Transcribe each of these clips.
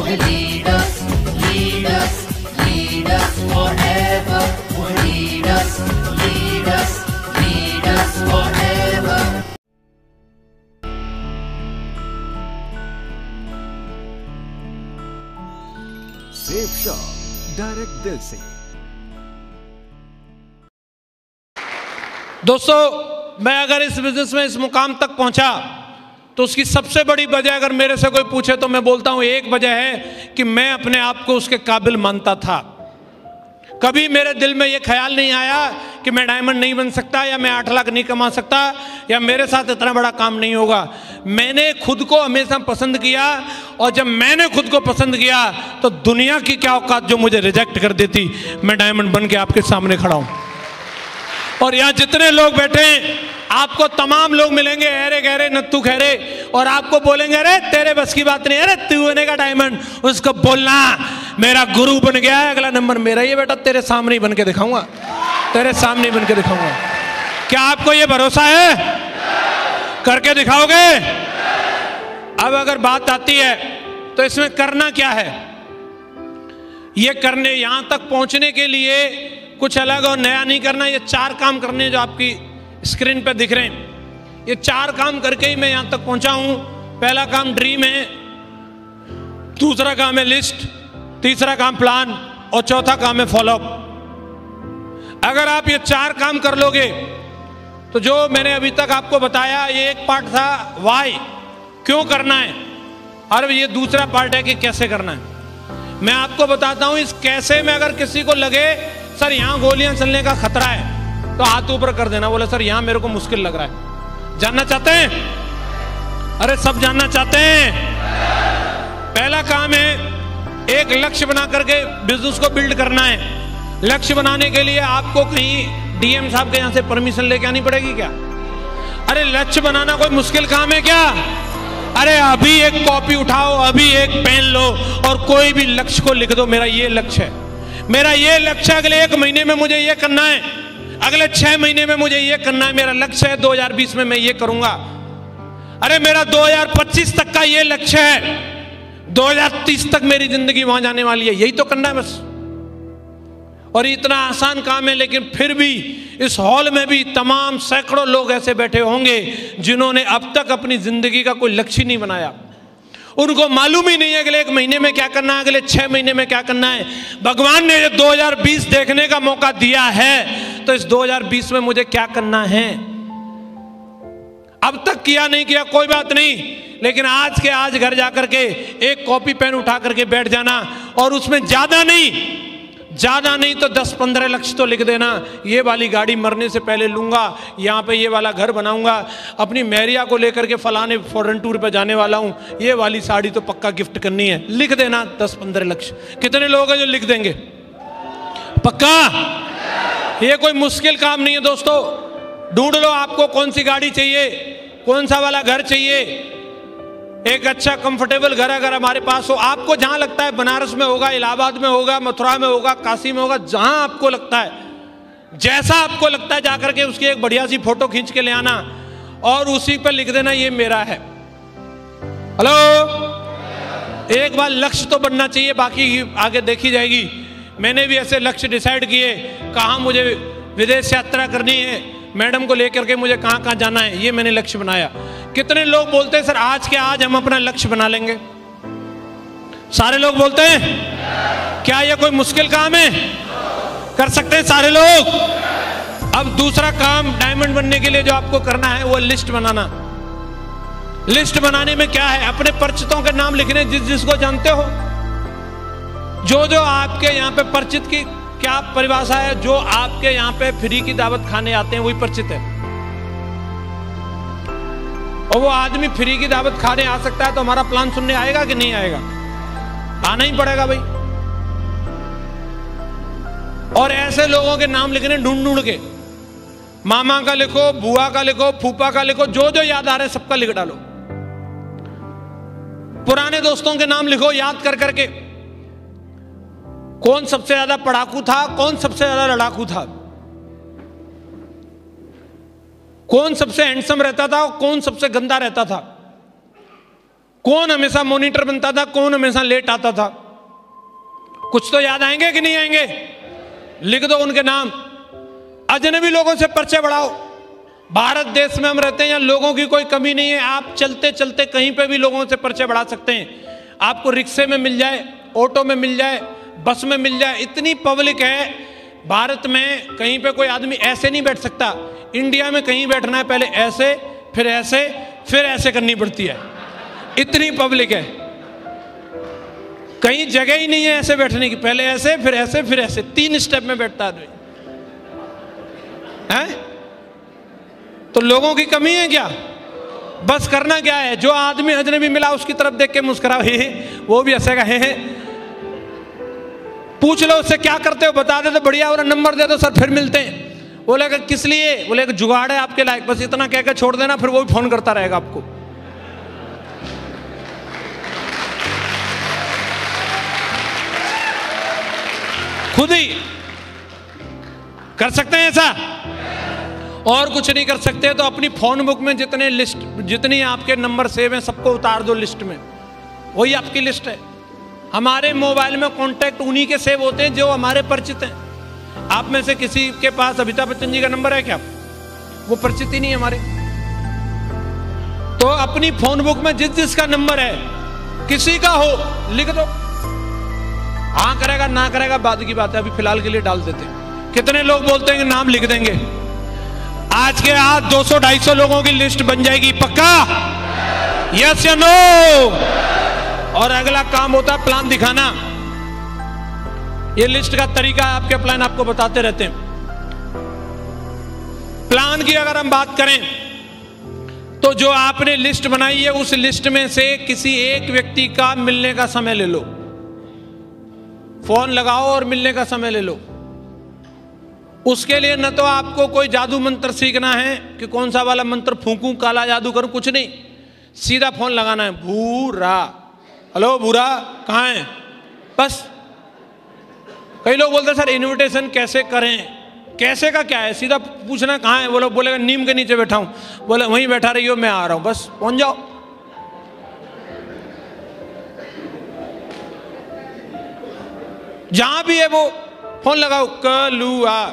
lead us, lead us, lead us forever. Lead us, lead us, lead us forever. Safe shop direct दिल से। दोस्तों, मैं अगर इस बिजनेस में इस मुकाम तक पहुंचा तो उसकी सबसे बड़ी वजह अगर मेरे से कोई पूछे तो मैं बोलता हूं एक वजह है कि मैं अपने आप को उसके काबिल मानता था। कभी मेरे दिल में यह ख्याल नहीं आया कि मैं डायमंड नहीं बन सकता, या मैं 8 लाख नहीं कमा सकता, या मेरे साथ इतना बड़ा काम नहीं होगा। मैंने खुद को हमेशा पसंद किया, और जब मैंने खुद को पसंद किया तो दुनिया की क्या औकात जो मुझे रिजेक्ट कर देती। मैं डायमंड बन के आपके सामने खड़ा हूं। और यहाँ जितने लोग बैठे हैं, आपको तमाम लोग मिलेंगे अरे गहरे नत्थु खैरे, और आपको बोलेंगे अरे तेरे बस की बात नहीं, अरे तू बनेगा डायमंड। उसको बोलना मेरा गुरु बन गया है, अगला नंबर मेरा ही बेटा, तेरे सामने ही बन के दिखाऊंगा, तेरे सामने ही बन के दिखाऊंगा। क्या आपको ये भरोसा है? करके दिखाओगे? अब अगर बात आती है तो इसमें करना क्या है? ये करने, यहां तक पहुंचने के लिए कुछ अलग और नया नहीं करना। ये 4 काम करने जो आपकी स्क्रीन पे दिख रहे हैं, ये 4 काम करके ही मैं यहां तक पहुंचा हूं। पहला काम ड्रीम है, दूसरा काम है लिस्ट, तीसरा काम प्लान, और चौथा काम है फॉलोअप। अगर आप ये 4 काम कर लोगे तो जो मैंने अभी तक आपको बताया, ये एक पार्ट था वाई, क्यों करना है, और ये दूसरा पार्ट है कि कैसे करना है। मैं आपको बताता हूं, इस कैसे में अगर किसी को लगे सर यहां गोलियां चलने का खतरा है, तो हाथ ऊपर कर देना, बोले सर यहां मेरे को मुश्किल लग रहा है। जानना चाहते हैं? अरे सब जानना चाहते हैं। पहला काम है एक लक्ष्य बना करके बिजनेस को बिल्ड करना है। लक्ष्य बनाने के लिए आपको कहीं डीएम साहब के यहां से परमिशन लेके आनी पड़ेगी क्या? अरे लक्ष्य बनाना कोई मुश्किल काम है क्या? अरे अभी एक कॉपी उठाओ, अभी एक पेन लो और कोई भी लक्ष्य को लिख दो, मेरा ये लक्ष्य है, मेरा ये लक्ष्य, अगले 1 महीने में मुझे ये करना है, अगले 6 महीने में मुझे ये करना है, मेरा लक्ष्य है 2020 में मैं ये करूंगा। अरे मेरा 2025 तक का ये लक्ष्य है, 2030 तक मेरी जिंदगी वहां जाने वाली है, यही तो करना है बस। और इतना आसान काम है, लेकिन फिर भी इस हॉल में भी तमाम सैकड़ों लोग ऐसे बैठे होंगे जिन्होंने अब तक अपनी जिंदगी का कोई लक्ष्य नहीं बनाया। उनको मालूम ही नहीं है अगले 1 महीने में क्या करना है, अगले 6 महीने में क्या करना है। भगवान ने 2020 देखने का मौका दिया है, तो इस 2020 में मुझे क्या करना है। अब तक किया नहीं किया कोई बात नहीं, लेकिन आज के आज घर जाकर के एक कॉपी पेन उठा करके बैठ जाना, और उसमें ज्यादा नहीं तो 10-15 लक्ष्य तो लिख देना। ये वाली गाड़ी मरने से पहले लूंगा, यहाँ पे ये वाला घर बनाऊंगा, अपनी मैरिया को लेकर के फलाने फॉरेन टूर पे जाने वाला हूँ, ये वाली साड़ी तो पक्का गिफ्ट करनी है। लिख देना 10-15 लक्ष्य। कितने लोग हैं जो लिख देंगे? पक्का? ये कोई मुश्किल काम नहीं है दोस्तों। ढूंढ लो आपको कौन सी गाड़ी चाहिए, कौन सा वाला घर चाहिए। एक अच्छा कंफर्टेबल घर अगर हमारे पास हो, आपको जहां लगता है, बनारस में होगा, इलाहाबाद में होगा, मथुरा में होगा, काशी में होगा, जहां आपको लगता है, जैसा आपको लगता है, जाकर के उसकी एक बढ़िया सी फोटो खींच के ले आना और उसी पर लिख देना ये मेरा है। हेलो, एक बार लक्ष्य तो बनना चाहिए, बाकी आगे देखी जाएगी। मैंने भी ऐसे लक्ष्य डिसाइड किए, कहाँ मुझे विदेश यात्रा करनी है, मैडम को लेकर के मुझे कहाँ कहाँ जाना है, ये मैंने लक्ष्य बनाया। कितने लोग बोलते हैं सर आज के आज हम अपना लक्ष्य बना लेंगे? सारे लोग बोलते हैं। क्या ये कोई मुश्किल काम है? कर सकते हैं सारे लोग। अब दूसरा काम डायमंड बनने के लिए जो आपको करना है वो लिस्ट बनाना। लिस्ट बनाने में क्या है, अपने परिचितों के नाम लिखने, जिस जिसको जानते हो, जो जो आपके यहाँ पे परिचित की क्या परिभाषा है, जो आपके यहाँ पे फ्री की दावत खाने आते हैं वही परिचित है। और वो आदमी फ्री की दावत खाने आ सकता है तो हमारा प्लान सुनने आएगा कि नहीं आएगा? आना ही पड़ेगा भाई। और ऐसे लोगों के नाम लिखने ढूंढ ढूंढ के, मामा का लिखो, बुआ का लिखो, फूफा का लिखो, जो जो याद आ रहे हैं सबका लिख डालो। पुराने दोस्तों के नाम लिखो याद कर करके, कौन सबसे ज्यादा पढ़ाकू था, कौन सबसे ज्यादा लड़ाकू था, कौन सबसे हैंडसम रहता था और कौन सबसे गंदा रहता था। कौन हमेशा मॉनिटर बनता था, कौन हमेशा लेट आता था? कुछ तो याद आएंगे कि नहीं आएंगे? लिख दो उनके नाम। अजनबी लोगों से परिचय बढ़ाओ। भारत देश में हम रहते हैं, यहाँ लोगों की कोई कमी नहीं है। आप चलते चलते कहीं पे भी लोगों से परिचय बढ़ा सकते हैं। आपको रिक्शे में मिल जाए, ऑटो में मिल जाए, बस में मिल जाए। इतनी पब्लिक है भारत में, कहीं पे कोई आदमी ऐसे नहीं बैठ सकता। इंडिया में कहीं बैठना है पहले ऐसे, फिर ऐसे, फिर ऐसे करनी पड़ती है, इतनी पब्लिक है। कहीं जगह ही नहीं है ऐसे बैठने की, पहले ऐसे, फिर ऐसे, फिर ऐसे, 3 स्टेप में बैठता आदमी है। तो लोगों की कमी है क्या? बस करना क्या है, जो आदमी अजनबी मिला उसकी तरफ देख के मुस्कुराओ, हे वो भी हंसेगा, हे। पूछ लो उससे क्या करते हो, बता दे तो बढ़िया, और नंबर दे दो सर फिर मिलते हैं। बोलेगा किस लिए? बोले जुगाड़ है आपके लायक, बस इतना कह के छोड़ देना, फिर वो भी फोन करता रहेगा आपको। खुद ही कर सकते हैं ऐसा, और कुछ नहीं कर सकते तो अपनी फोन बुक में जितने लिस्ट, जितनी आपके नंबर सेव हैं सबको उतार दो लिस्ट में, वही आपकी लिस्ट है। हमारे मोबाइल में कॉन्टैक्ट उन्हीं के सेव होते हैं जो हमारे परिचित हैं। आप में से किसी के पास अमिताभ बच्चन जी का नंबर है क्या? वो परिचित ही नहीं हमारे। तो अपनी फोन बुक में जिस जिसका नंबर है, किसी का हो, लिख दो। हाँ करेगा ना करेगा बाद की बात है, अभी फिलहाल के लिए डाल देते हैं। कितने लोग बोलते हैं कि नाम लिख देंगे? आज के आज 200-250 लोगों की लिस्ट बन जाएगी, पक्का? यस या नो? और अगला काम होता है प्लान दिखाना। ये लिस्ट का तरीका है, आपके प्लान आपको बताते रहते हैं। प्लान की अगर हम बात करें तो जो आपने लिस्ट बनाई है उस लिस्ट में से किसी एक व्यक्ति का मिलने का समय ले लो, फोन लगाओ और मिलने का समय ले लो। उसके लिए न तो आपको कोई जादू मंत्र सीखना है कि कौन सा वाला मंत्र फूंकूं, काला जादू करूं, कुछ नहीं। सीधा फोन लगाना है, भूरा, हेलो भूरा कहाँ है, बस। कई लोग बोलते हैं सर इनविटेशन कैसे करें? कैसे का क्या है? सीधा पूछना कहाँ है, बोलो, बोलेगा नीम के नीचे बैठा हूं, बोले वहीं बैठा रही हो, मैं आ रहा हूं, बस पहुंच जाओ। जहां भी है वो फोन लगाओ, कलुआ,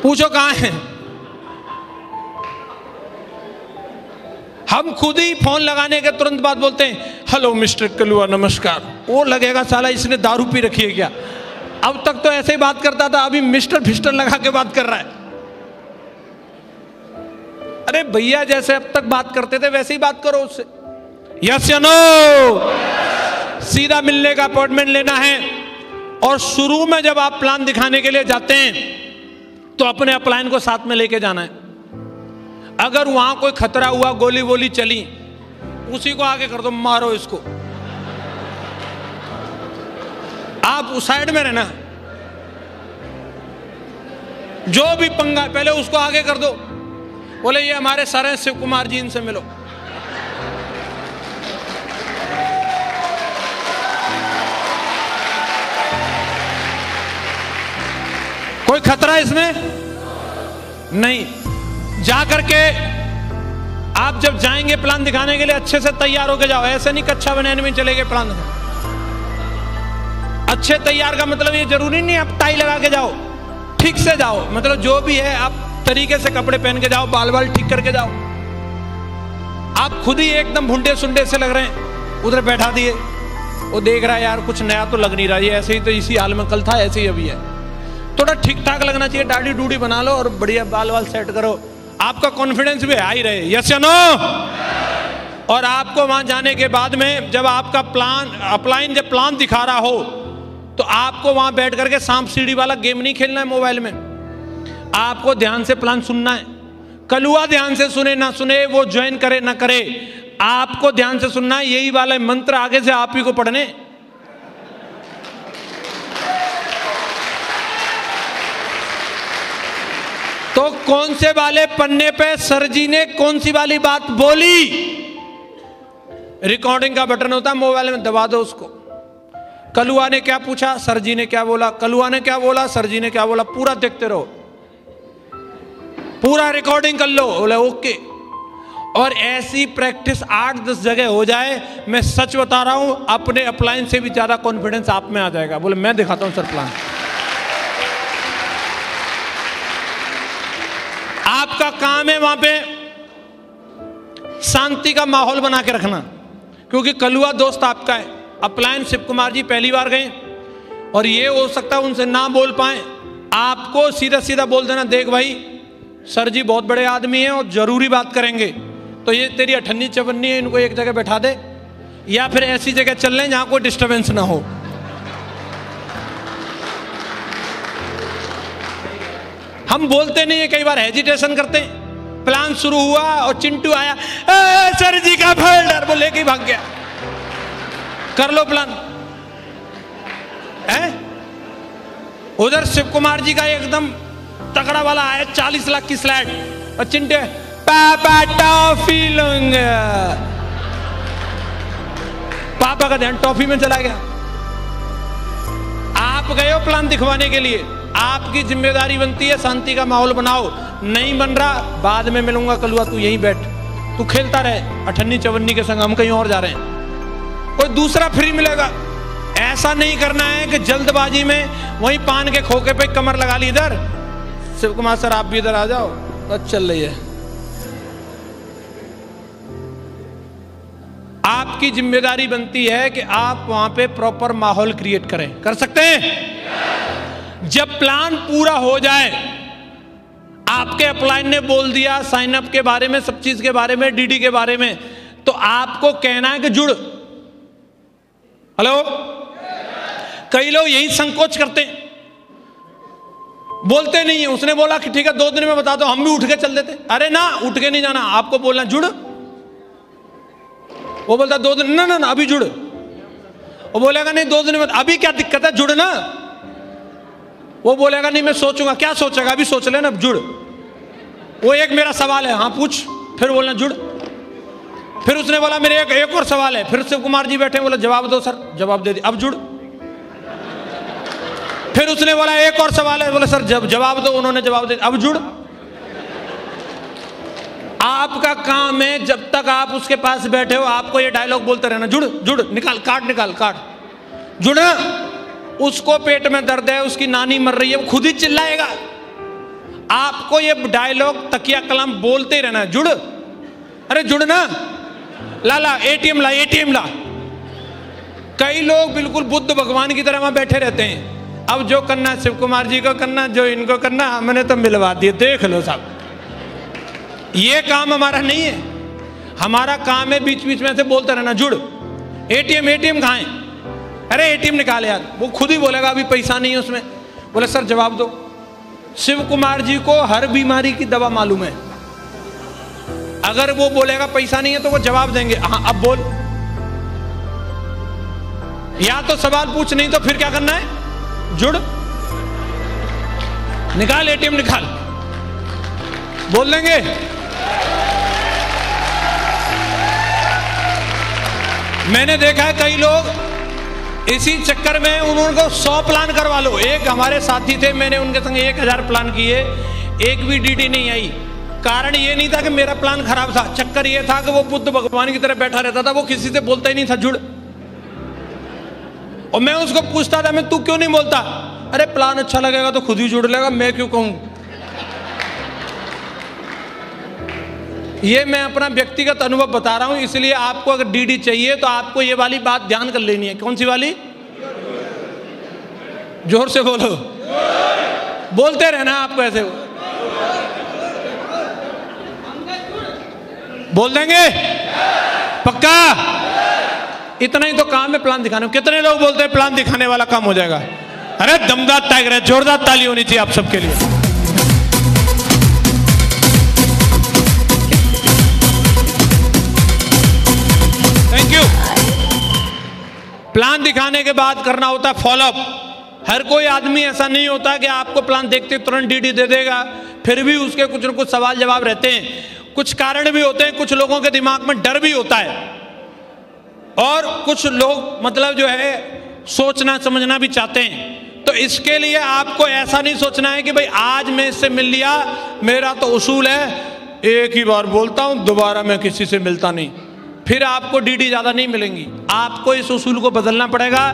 पूछो कहां है। हम खुद ही फोन लगाने के तुरंत बाद बोलते हैं हेलो मिस्टर कलुआ नमस्कार। वो लगेगा साला इसने दारू पी रखी है क्या? अब तक तो ऐसे ही बात करता था, अभी मिस्टर फिस्टर लगा के बात कर रहा है। अरे भैया जैसे अब तक बात करते थे वैसे ही बात करो उससे। यस या नो? सीधा मिलने का अपॉइंटमेंट लेना है। और शुरू में जब आप प्लान दिखाने के लिए जाते हैं तो अपने अपलाइन को साथ में लेके जाना है। अगर वहां कोई खतरा हुआ, गोली वोली चली, उसी को आगे कर दो, मारो इसको। आप उस साइड में रहना, जो भी पंगा पहले उसको आगे कर दो। बोले ये हमारे सर हैं शिव कुमार जी, इनसे मिलो। कोई खतरा इसमें नहीं। जा करके आप जब जाएंगे प्लान दिखाने के लिए अच्छे से तैयार होके जाओ, ऐसे नहीं कच्चा बनाने में चले गए प्लान। अच्छे तैयार का मतलब ये जरूरी नहीं आप टाई लगा के जाओ, ठीक से जाओ, मतलब जो भी है आप तरीके से कपड़े पहन के जाओ, बाल बाल ठीक करके जाओ। आप खुद ही एकदम भुंडे सुंडे से लग रहे हैं, उधर बैठा दिए, वो देख रहा है यार कुछ नया तो लग नहीं रहा, ये ऐसे ही तो इसी हाल में कल था, ऐसे ही अभी है। थोड़ा ठीक ठाक लगना चाहिए, दाढ़ी डूडी बना लो और बढ़िया बाल वाल सेट करो, आपका कॉन्फिडेंस भी हाई रहे। यस या नो? और आपको वहां जाने के बाद में जब आपका प्लान अपलाइन जब प्लान दिखा रहा हो तो आपको वहां बैठ करके सांप सीढ़ी वाला गेम नहीं खेलना है मोबाइल में। आपको ध्यान से प्लान सुनना है। कलुआ ध्यान से सुने ना सुने, वो ज्वाइन करे ना करे, आपको ध्यान से सुनना है। यही वाला मंत्र आगे से आप ही को पढ़ने। तो कौन से वाले पन्ने पे सर जी ने कौन सी वाली बात बोली, रिकॉर्डिंग का बटन होता है मोबाइल में, दबा दो उसको। कलुआ ने क्या पूछा, सर जी ने क्या बोला, कलुआ ने क्या बोला, सर जी ने क्या बोला, पूरा देखते रहो, पूरा रिकॉर्डिंग कर लो। बोले ओके। और ऐसी प्रैक्टिस 8-10 जगह हो जाए, मैं सच बता रहा हूं, अपने अपलाइन से भी ज्यादा कॉन्फिडेंस आप में आ जाएगा। बोले मैं दिखाता हूं सर प्लान। आपका काम है वहां पे शांति का माहौल बना के रखना, क्योंकि कलुआ दोस्त आपका है। अपलाइन शिव कुमार जी पहली बार गए और ये हो सकता है उनसे ना बोल पाए, आपको सीधा सीधा बोल देना, देख भाई सर जी बहुत बड़े आदमी हैं और जरूरी बात करेंगे, तो ये तेरी अठन्नी चवन्नी है, इनको एक जगह बैठा दे, या फिर ऐसी जगह चल लें जहां कोई डिस्टरबेंस ना हो। हम बोलते नहीं है, कई बार हेजिटेशन करते हैं। प्लान शुरू हुआ और चिंटू आया, सर जी का फोल्डर, वो लेके भाग गया। कर लो प्लान है। उधर शिव कुमार जी का एकदम तगड़ा वाला आया, 40 लाख की स्लाइड, और चिंटू पापा टॉफी लूंगा, पापा का ध्यान टॉफी में चला गया। आप गए हो प्लान दिखवाने के लिए, आपकी जिम्मेदारी बनती है शांति का माहौल बनाओ। नहीं बन रहा, बाद में मिलूंगा कलुआ, तू यहीं बैठ, तू खेलता रहे अठन्नी चवन्नी के संग, हम कहीं और जा रहे हैं, कोई दूसरा फ्री मिलेगा। ऐसा नहीं करना है कि जल्दबाजी में वहीं पान के खोखे पे कमर लगा ली। इधर शिव कुमार सर आप भी इधर आ जाओ, बस चल रही है। आपकी जिम्मेदारी बनती है कि आप वहां पे प्रॉपर माहौल क्रिएट करें। कर सकते हैं? जब प्लान पूरा हो जाए, आपके अपलाइन ने बोल दिया साइन अप के बारे में, सब चीज के बारे में, डीडी के बारे में, तो आपको कहना है कि जुड़। हेलो, कई लोग यही संकोच करते हैं, बोलते नहीं है। उसने बोला कि ठीक है 2 दिन में बता दो, हम भी उठ के चल देते। अरे ना, उठ के नहीं जाना, आपको बोलना जुड़। वो बोलता 2 दिन, ना ना ना अभी जुड़। वो बोलेगा नहीं 2 दिन में, अभी क्या दिक्कत है, जुड़ ना। वो बोलेगा नहीं मैं सोचूंगा, क्या सोचेगा, अभी सोच लेना, जुड़। वो एक मेरा सवाल है, हाँ पूछ, फिर बोलना जुड़। फिर उसने बोला मेरे एक और सवाल है, फिर शिव कुमार जी बैठे, बोला जवाब दो सर, जवाब दे दी, अब जुड़। फिर उसने बोला एक और सवाल है, बोला सर जवाब दो, उन्होंने जवाब दे, अब जुड़। आपका काम है जब तक आप उसके पास बैठे हो, आपको ये डायलॉग बोलते रहना, जुड़ जुड़, निकाल काट, निकाल काट, जुड़ा। उसको पेट में दर्द है, उसकी नानी मर रही है, वो खुद ही चिल्लाएगा। आपको ये डायलॉग तकिया कलाम बोलते रहना, जुड़, अरे जुड़ ना, ला ला एटीएम ला, एटीएम ला। कई लोग बिल्कुल बुद्ध भगवान की तरह वहां बैठे रहते हैं। अब जो करना शिव कुमार जी को करना, जो इनको करना, हमने तो मिलवा दिए, देख लो साहब। ये काम हमारा नहीं है। हमारा काम है बीच बीच में से बोलते रहना, जुड़। एटीएम, एटीएम कहाँ है, अरे एटीएम निकाल यार। वो खुद ही बोलेगा अभी पैसा नहीं है उसमें। बोले सर जवाब दो। शिव कुमार जी को हर बीमारी की दवा मालूम है। अगर वो बोलेगा पैसा नहीं है तो वो जवाब देंगे, हाँ अब बोल। या तो सवाल पूछ, नहीं तो फिर क्या करना है, जुड़, निकाल एटीएम निकाल, बोल देंगे। मैंने देखा है कई लोग इसी चक्कर में उनको 100 प्लान करवा लो। एक हमारे साथी थे, मैंने उनके संग 1000 प्लान किए, एक भी डीडी नहीं आई। कारण ये नहीं था कि मेरा प्लान खराब था, चक्कर ये था कि वो बुद्ध भगवान की तरह बैठा रहता था, वो किसी से बोलता ही नहीं था जुड़। और मैं उसको पूछता था, मैं तू क्यों नहीं बोलता, अरे प्लान अच्छा लगेगा तो खुद ही जुड़ लेगा, मैं क्यों कहूं। ये मैं अपना व्यक्तिगत अनुभव बता रहा हूं। इसलिए आपको अगर डीडी चाहिए तो आपको ये वाली बात ध्यान कर लेनी है। कौन सी वाली, जोर से बोलो, बोलते रहना आपको, ऐसे बोल देंगे पक्का। इतना ही तो काम है प्लान दिखाने। कितने लोग बोलते हैं प्लान दिखाने वाला काम हो जाएगा। अरे दमदार टाइगर है, जोरदार ताली होनी चाहिए आप सबके लिए। Thank you. प्लान दिखाने के बाद करना होता है फॉलोअप। हर कोई आदमी ऐसा नहीं होता कि आपको प्लान देखते तुरंत डीडी दे देगा, फिर भी उसके कुछ न कुछ सवाल जवाब रहते हैं, कुछ कारण भी होते हैं, कुछ लोगों के दिमाग में डर भी होता है, और कुछ लोग मतलब जो है सोचना समझना भी चाहते हैं। तो इसके लिए आपको ऐसा नहीं सोचना है कि भाई आज मैं इससे मिल लिया, मेरा तो उसूल है एक ही बार बोलता हूं, दोबारा मैं किसी से मिलता नहीं। फिर आपको डीडी ज्यादा नहीं मिलेंगी, आपको इस उसूल को बदलना पड़ेगा।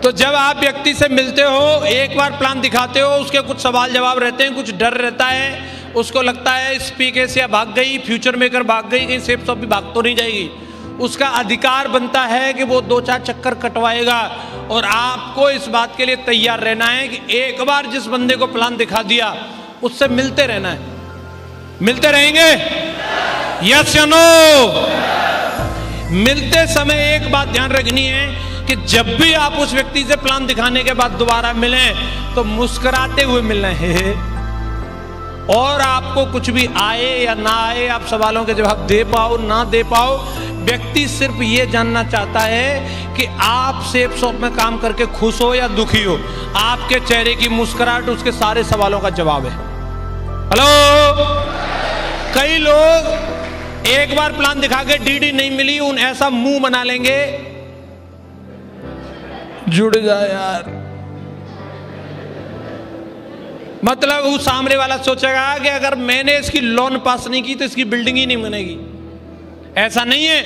तो जब आप व्यक्ति से मिलते हो, एक बार प्लान दिखाते हो, उसके कुछ सवाल जवाब रहते हैं, कुछ डर रहता है, उसको लगता है स्पीकर से भाग गई, फ्यूचर मेकर भाग गई, कहीं सेफ शॉप भी भाग तो नहीं जाएगी। उसका अधिकार बनता है कि वो 2-4 चक्कर कटवाएगा। और आपको इस बात के लिए तैयार रहना है कि एक बार जिस बंदे को प्लान दिखा दिया, उससे मिलते रहना है। मिलते रहेंगे? यस या नो? मिलते समय एक बात ध्यान रखनी है कि जब भी आप उस व्यक्ति से प्लान दिखाने के बाद दोबारा मिलें तो मुस्कुराते हुए मिलना है। और आपको कुछ भी आए या ना आए, आप सवालों के जवाब दे पाओ ना दे पाओ, व्यक्ति सिर्फ ये जानना चाहता है कि आप सेफ शॉप में काम करके खुश हो या दुखी हो। आपके चेहरे की मुस्कुराहट उसके सारे सवालों का जवाब है। हेलो, कई लोग एक बार प्लान दिखा के डीडी नहीं मिली, उन ऐसा मुंह बना लेंगे, जुड़ जा यार। मतलब उस सामने वाला सोचेगा कि अगर मैंने इसकी लोन पास नहीं की तो इसकी बिल्डिंग ही नहीं बनेगी। ऐसा नहीं है।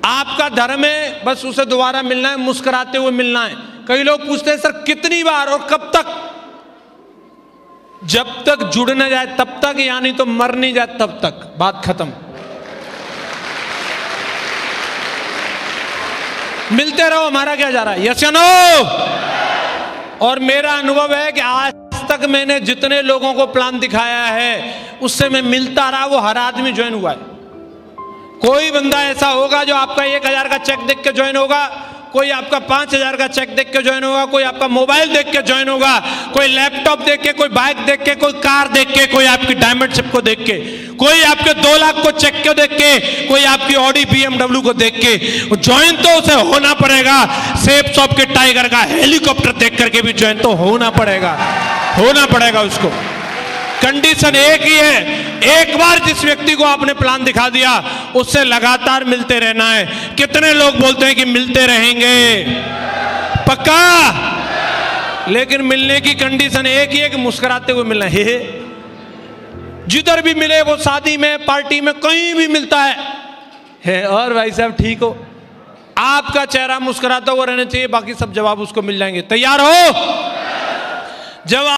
आपका धर्म है बस उसे दोबारा मिलना है, मुस्कुराते हुए मिलना है। कई लोग पूछते हैं सर कितनी बार और कब तक? जब तक जुड़ न जाए तब तक, यानी तो मर नहीं जाए तब तक, बात खत्म। मिलते रहो, हमारा क्या जा रहा है? यस या नो? और मेरा अनुभव है कि आज तक मैंने जितने लोगों को प्लान दिखाया है उससे मैं मिलता रहा, वो हर आदमी ज्वाइन हुआ है। कोई बंदा ऐसा होगा जो आपका 1000 का चेक देख के ज्वाइन होगा, कोई आपका 5000 का चेक देख के ज्वाइन होगा, कोई आपका मोबाइल देख के ज्वाइन होगा, कोई लैपटॉप देख के, कोई बाइक देख के, कोई कार देख के, कोई आपकी डायमंड शिप को देख के, कोई आपके 2 लाख को चेक को देख के, कोई आपकी ऑडी BMW को देख के। ज्वाइन तो उसे होना पड़ेगा। सेफ शॉप के टाइगर का हेलीकॉप्टर देख करके भी ज्वाइन तो होना पड़ेगा, होना पड़ेगा उसको। कंडीशन एक ही है, एक बार जिस व्यक्ति को आपने प्लान दिखा दिया उससे लगातार मिलते रहना है। कितने लोग बोलते हैं कि मिलते रहेंगे? पक्का? लेकिन मिलने की कंडीशन एक ही है कि मुस्कुराते हुए मिलना है। जिधर भी मिले, वो शादी में, पार्टी में, कहीं भी मिलता है। और भाई साहब ठीक हो, आपका चेहरा मुस्कुराता हुआ रहना चाहिए, बाकी सब जवाब उसको मिल जाएंगे। तैयार हो? जब